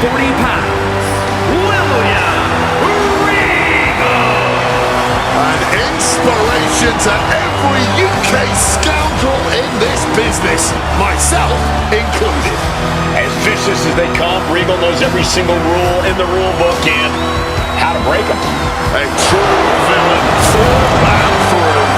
Regal. An inspiration to every UK scoundrel in this business, myself included. As vicious as they come, Regal knows every single rule in the rule book and how to break them. A true villain through and through.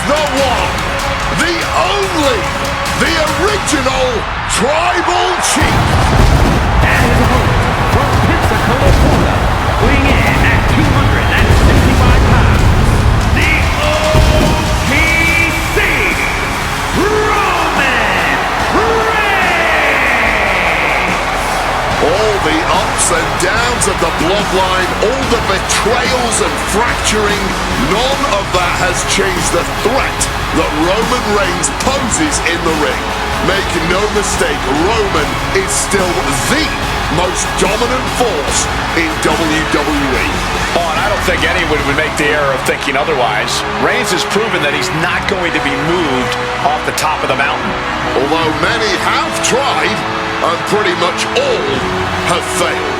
The one, the only, the original Tribal Chief. And his opponent from Pensacola, Florida, weighing in at 265 pounds, the OTC, Roman Reigns. All the ups and downs of the bloodline, all the betrayals and fracturing, none of that has changed the threat that Roman Reigns poses in the ring. Make no mistake, Roman is still the most dominant force in WWE. Oh, and I don't think anyone would make the error of thinking otherwise. Reigns has proven that he's not going to be moved off the top of the mountain. Although many have tried, and pretty much all have failed.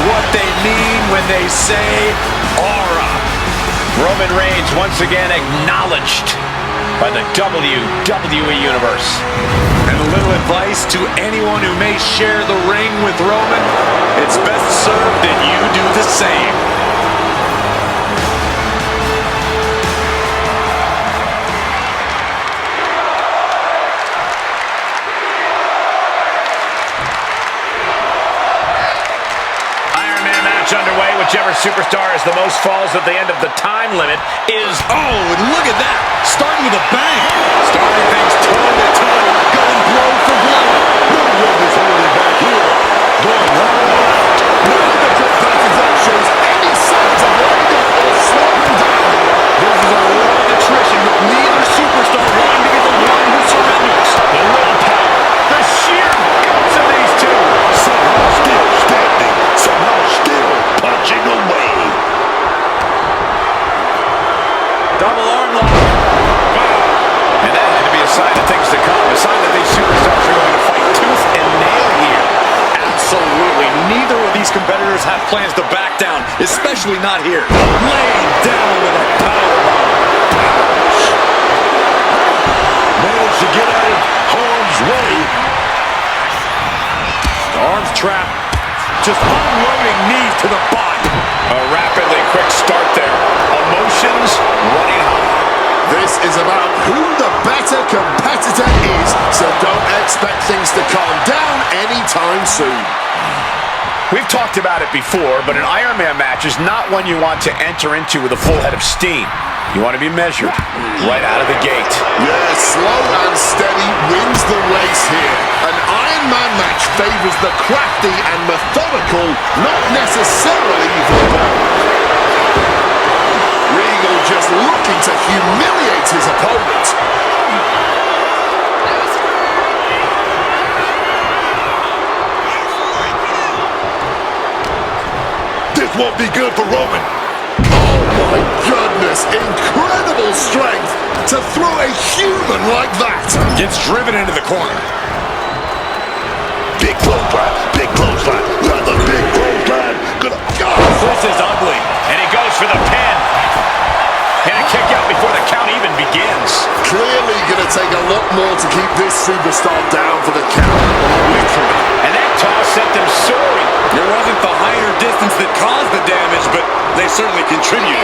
What they mean when they say aura. Roman Reigns once again acknowledged by the WWE Universe. And a little advice to anyone who may share the ring with Roman: it's best served that you do the same. Underway. Whichever superstar has the most falls at the end of the time limit is... Oh, and look at that! Starting with a bang. Starting things toe to toe. Going blow for blow. No one is holding back here. Going right left. None of the competitors shows any signs of letting up or slowing down. This is a lot of attrition with neither superstar wanting to be the one who surrenders. The willpower, the sheer guts of these two. Somehow still standing. Somehow still punching away. Double arm lock. Wow. And that had to be a sign of things to come. A sign that these superstars are going to fight tooth and nail here. Absolutely. Neither of these competitors have plans to back down, especially not here. Laid down with a powerbomb. Managed to get out of harm's way. Arms trapped. Just unloading knees to the body. A rapidly quick start there. Emotions running high. This is about who the better competitor is, so don't expect things to calm down anytime soon. We've talked about it before, but an Iron Man match is not one you want to enter into with a full head of steam. You want to be measured right out of the gate. Yeah, slow and steady wins the race here. An Iron Man match favors the crafty and methodical, not necessarily the bold. Regal just looking to humiliate his opponent. This won't be good for Roman. Oh my goodness, incredible strength to throw a human like that. Gets driven into the corner. Big clothesline, another big clothesline. This is ugly, and he goes for the pin. And a kick out before the count even begins. Clearly going to take a lot more to keep this superstar down for the count. Literally. And that toss sent them soaring. It wasn't the height or distance that caused the damage, but they certainly contributed.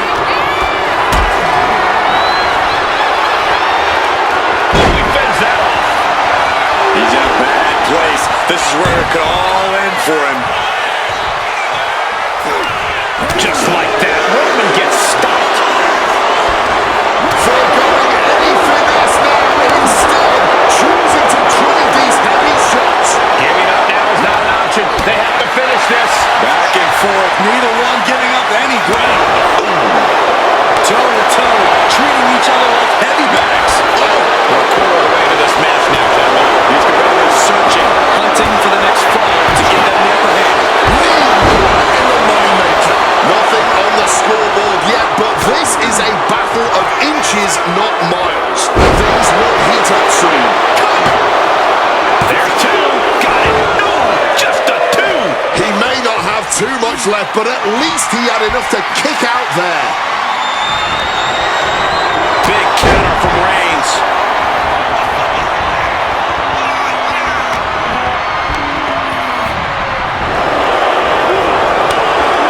He fends that off. He's in a bad place. This is where it could all end for him. Just like that, Roman gets stopped. Foregoing any finesse now, instead choosing to trade these heavy shots. Giving up now is not an option. They have to finish this. Back and forth, neither one giving up any ground. Toe-to-toe, treating each other like heavy bags. We're a quarter of the way to this match now, gentlemen. These competitors searching, hunting for the next fall to give them the upper hand. In the moneymaker. Nothing on the scoreboard yet, but this is a battle of inches, not miles. Things will heat up soon. There's two. Got it. No, just a two. He may not have too much left, but at least he had enough to kick out there. Big counter from Reigns.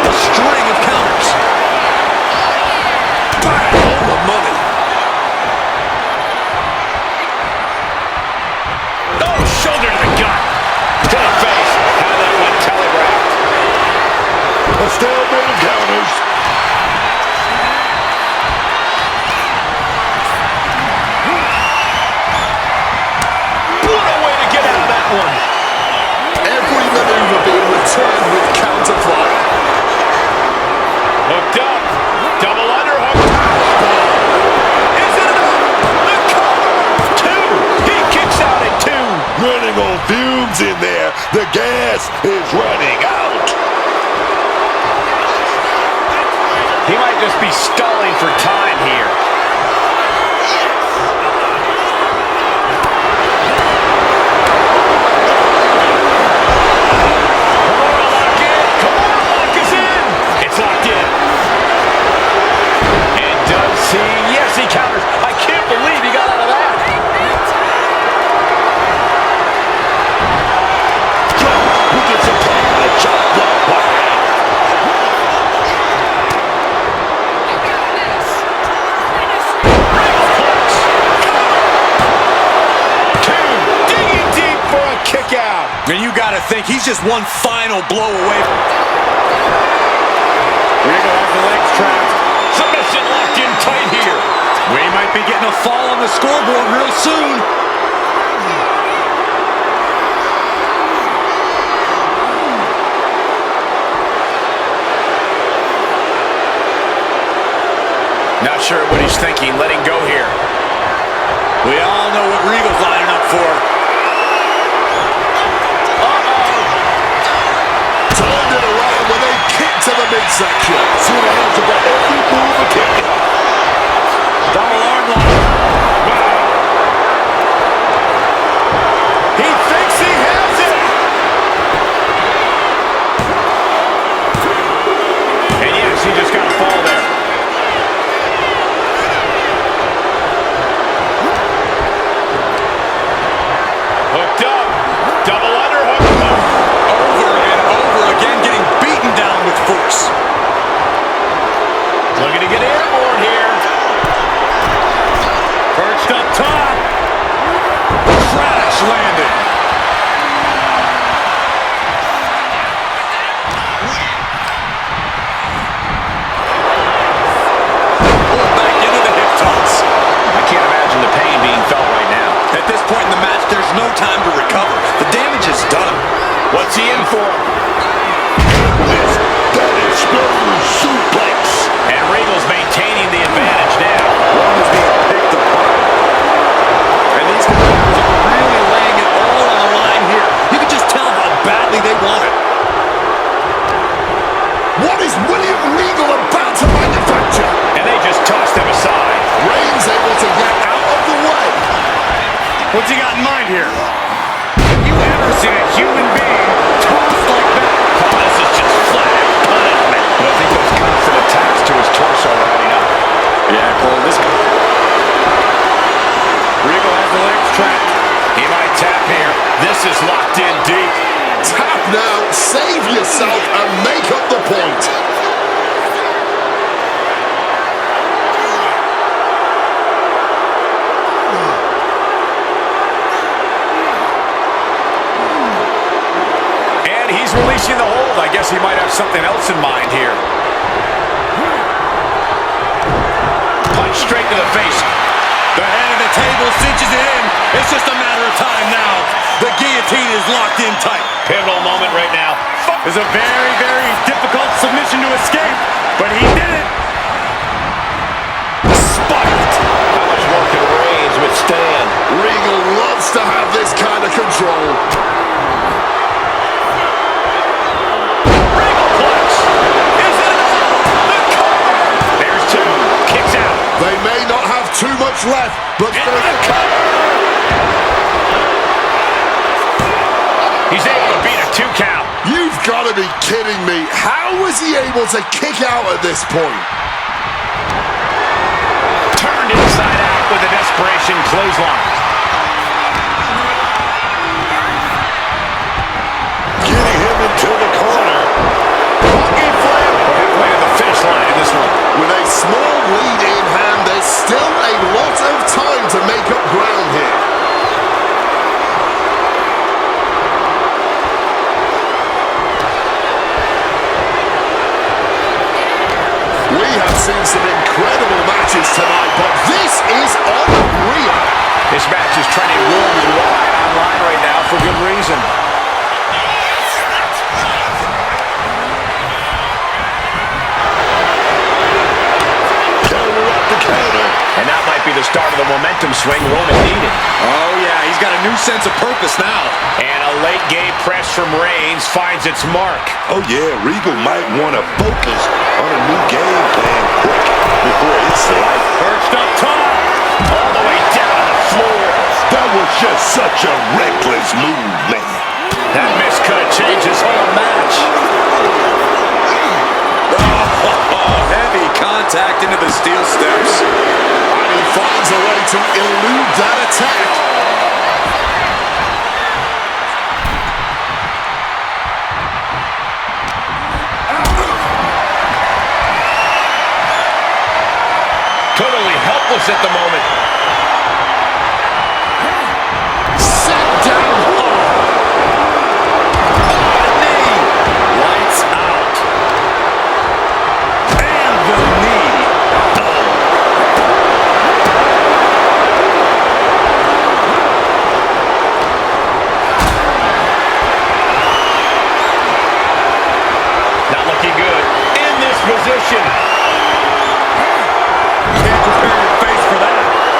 A string of counters. Bang! On the money. Oh, shoulder to the gut. To the face. How that went telegraphed. A stalemate of counters. What a way to get out of that one. Every maneuver being returned with counter fire. Hooked up. Double underhook. Is it enough? The cover. Two. He kicks out at two. Running on fumes in there. The gas is running out. He might just be stalling for time here. And you got to think he's just one final blow away. Regal has the legs trapped. Submission locked in tight here. We might be getting a fall on the scoreboard real soon. Not sure what he's thinking, letting go here. We all know what Regal's lining up for. Turned it around with a kick to the midsection. See the hands about every move of kick. Double arm lock. He thinks he has it. And yes, he just got a fall there. point in the match, there's no time to recover. The damage is done. What's he in for? That explodes suplex. And Regal's maintaining the advantage now. One is being picked apart. And these competitors are really laying it all on the line here. You can just tell how badly they want it. What is William Regal about to manufacture? And they just tossed him aside. Reigns able to get out of the way. What's he got in mind here? Have you ever seen a human being tossed like that? Oh, this is just flat punishment. But I think those constant attacks to his torso are adding up. Yeah, Cole, this... Regal has the legs trapped. He might tap here. This is locked in deep. Tap now, save yourself, and make up the point. And he's releasing the hold. I guess he might have something else in mind here. Punch straight to the face. The head of the table cinches it in. It's just a matter of time now. The guillotine is locked in tight. Pivotal moment right now. It's a very, very difficult submission to escape, but he did it. Spiked. How much more can Reigns withstand? Regal loves to have this kind of control. Regal flex. Is it enough? The cover. There's two. Kicks out. They may not have too much left, but Into the cover. He's able to beat a 2 count. you've got to be kidding me. How was he able to kick out at this point? Turned inside out with a desperation clothesline. Getting him into the corner. Walking flat. Halfway to the finish line in this one. With a small lead in hand, there's still a lot of time to make up ground here. We have seen some incredible matches tonight, but this is unreal. This match is trending worldwide online right now for good reason. Counter after counter. And that might be the start of the momentum swing Roman needed. Oh, yeah, he's got a new sense of purpose now. And a late game press from Reigns finds its mark. Oh yeah, Regal might want to focus on a new game plan quick before it's light. Perched up top. All the way down on the floor. That was just such a reckless move, man. That miss could have changed his whole match. Oh, heavy contact into the steel steps. And he finds a way to elude that attack. Totally helpless at the moment. Set down hard. Knee. Lights out. And the knee. Not looking good. In this position. Can't prepare your face for that.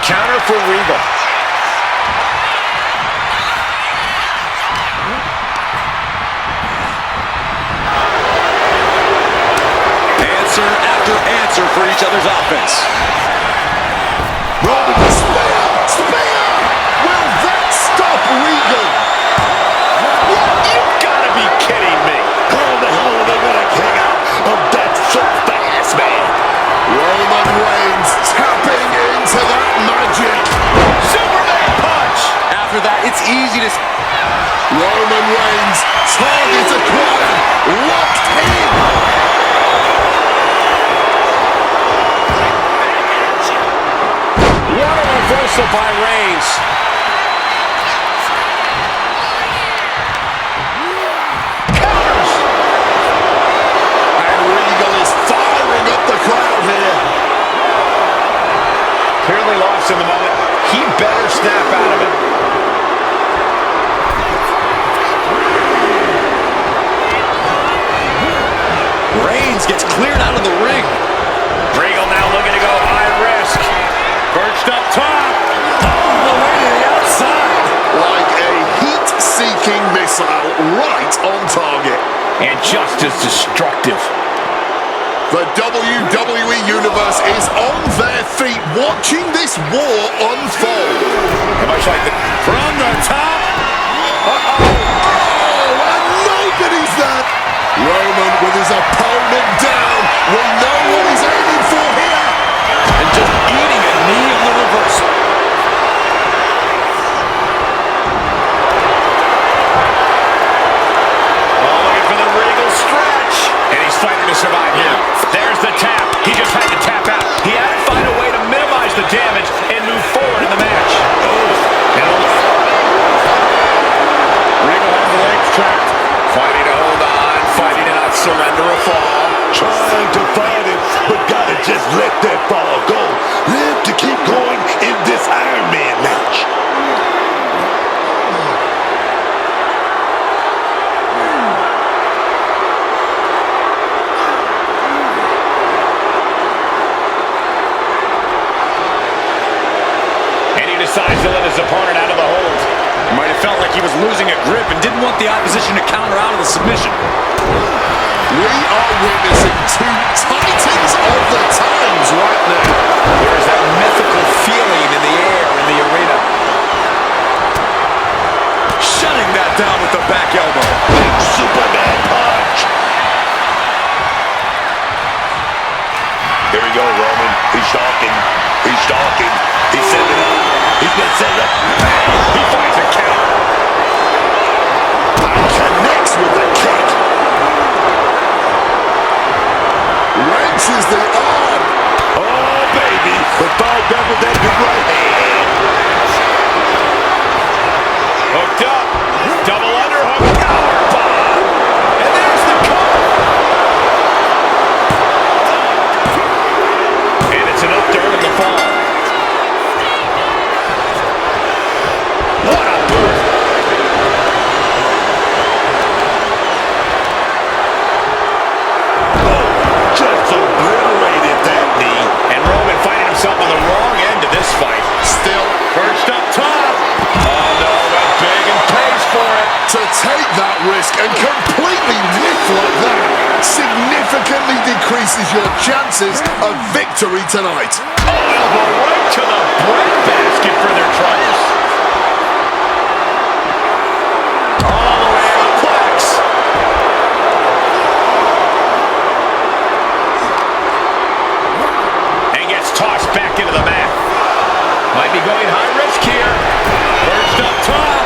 counter for Regal. Answer after answer for each other's offense. Roman the spear! Spear! Will that stop Regal? You've got to be kidding me. How the hell are they going to kick out of that so fast, man? Roman Reigns tapping into that magic. Superman punch. After that, it's easy to... Roman Reigns, target acquired, locked in. What a reversal by Reigns. Counters. And Regal is firing up the crowd here. Clearly lost in the moment. He better snap out of it. Reigns gets cleared out of the ring. Regal now looking to go high risk. Perched up top. All the way to the outside. Like a heat-seeking missile right on target. And just as destructive. The WWE Universe is on their feet watching this war unfold. Much like the... From the top. Oh, and nobody's there. Roman with his opponent down. We know what he's aiming for here. And just eating a knee on the reversal. Oh, looking for the Regal stretch. And he's fighting to survive here. There's the tap. He just had to tap out. He had to find a way to minimize the damage and move forward in the match. Regal has the legs trapped. Fighting to hold on. Fighting to not surrender or fall. Trying to fight it, but gotta just let that fall go. Live to keep going in this Iron Man match. And he decides to let his opponent out of the hold. Might have felt like he was losing a grip and didn't want the opposition to counter out of the submission. We are witnessing two titans of the times right now. There is that mythical feeling in the air in the arena. Shutting that down with the back elbow. Big Superman punch. Here we go, Roman. He's stalking. He's stalking. He's setting it up. He's been setting up. He finds a counter. And connects with the kick. Wrenches the arm. Oh, baby. The third down with that big right hand. Hooked up. Double underhook. Powerbomb. And there's the cover. And it's enough to earn the fall. What a move. Just obliterated that knee. And Roman finding himself on the wrong end of this fight. Still Perched up top. Oh no, went big and pays for it. to take that risk and completely whiff like that significantly decreases your chances of victory tonight. Oh, elbow right to the breadbasket for their troubles. All the way to the plex. And gets tossed back into the mat. Might be going high risk here. Perched up top.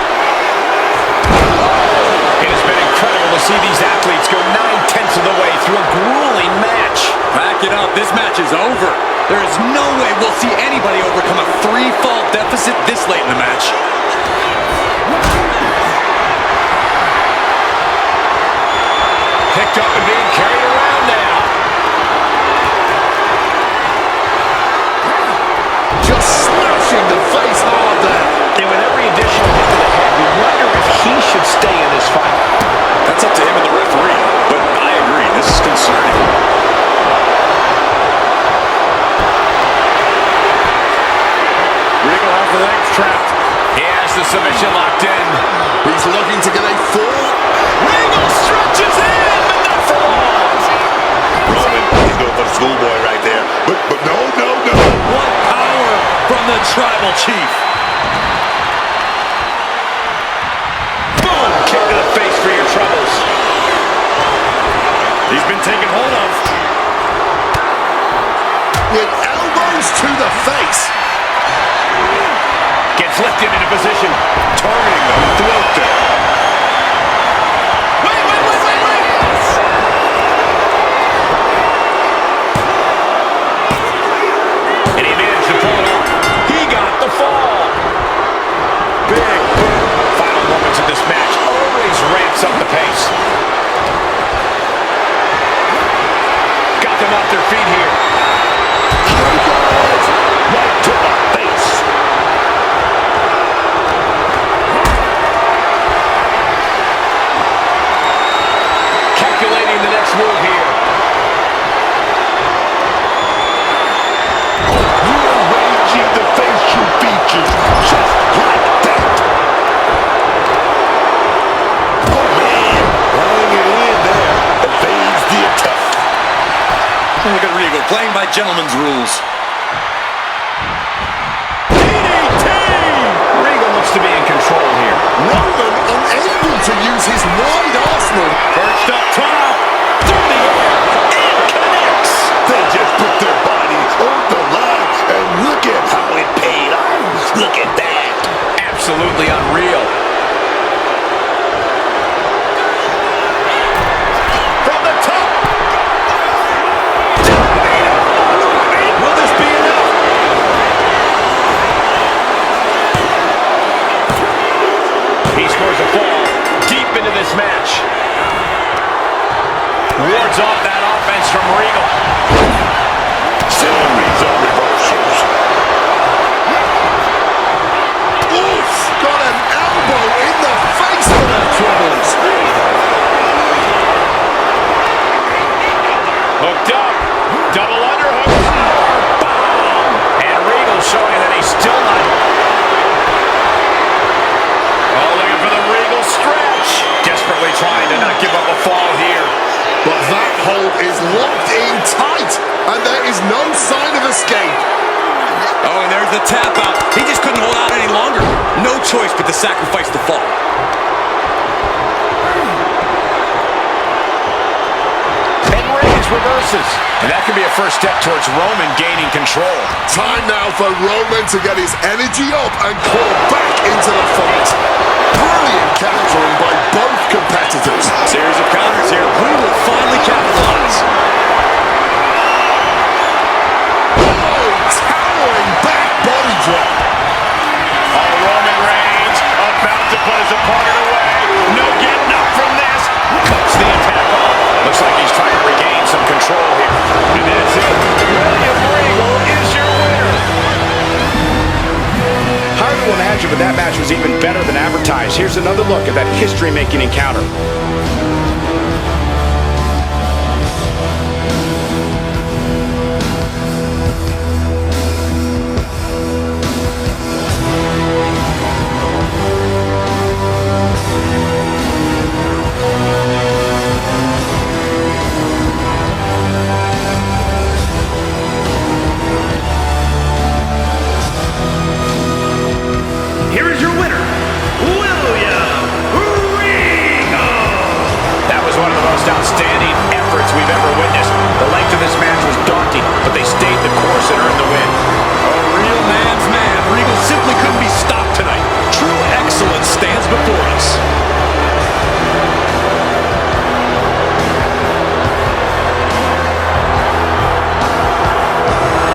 It has been incredible to see these athletes go 9/10 of the way through a grueling match. Back it up. This match is over. There is no way we'll see anybody overcome a 3-fall deficit this late in the match. Picked up and being carried around now. Just smashing the face hard there. And with every additional hit to the head, we wonder if he should stay in this fight. That's up to him and the referee. But I agree. This is concerning. trapped. He has the submission locked in. He's looking to get a full. Regal stretches in, but not for long. Roman, he's going for the schoolboy right there. But no. What power from the tribal chief. Boom! Kick to the face for your troubles. He's been taken hold of. With elbows to the face. Gets lifted into position. Targeting the throat there. Wait. And he managed to pull it off. He got the fall. Big boom. Final moments of this match always ramps up the pace. Got them off their feet here. Right to the face. Calculating the next move here. Rearranging the facial features just like that. Oh, man. Hanging in there. Evades the attack. Look at Regal playing by gentlemen's rules. Regal looks to be in control here. Roman unable to use his wide arsenal. Perched up top. Through the air. And connects. They just put their bodies on the line, and look at how it paid off. Look at that. Absolutely unreal. From the top. Will this be enough? He scores a fall deep into this match. Wards off that offense from Regal. Series of reversals. Oof! Got an elbow in the face for their troubles. Hooked up. Double underhook. Bomb. And Regal showing that he's still not. Oh, looking for the Regal stretch. Desperately trying to not give up a fall here. But that hold is locked in tight, and there is no sign of escape. Oh, and there's the tap out. He just couldn't hold out any longer. No choice but to sacrifice the fall. And Reigns reverses. And that could be a first step towards Roman gaining control. Time now for Roman to get his energy up and claw back into the fight. Brilliant countering by both competitors. Series of counters here. Who will finally capitalize? Oh, towering back body drop. Oh, Roman Reigns about to put his opponent away. No getting up from this. Cuts the attack off. Looks like he's trying to regain some control here. And that's it. William Regal is your winner. Hard to imagine, but that match was even better than advertised. Here's another look at that history-making encounter.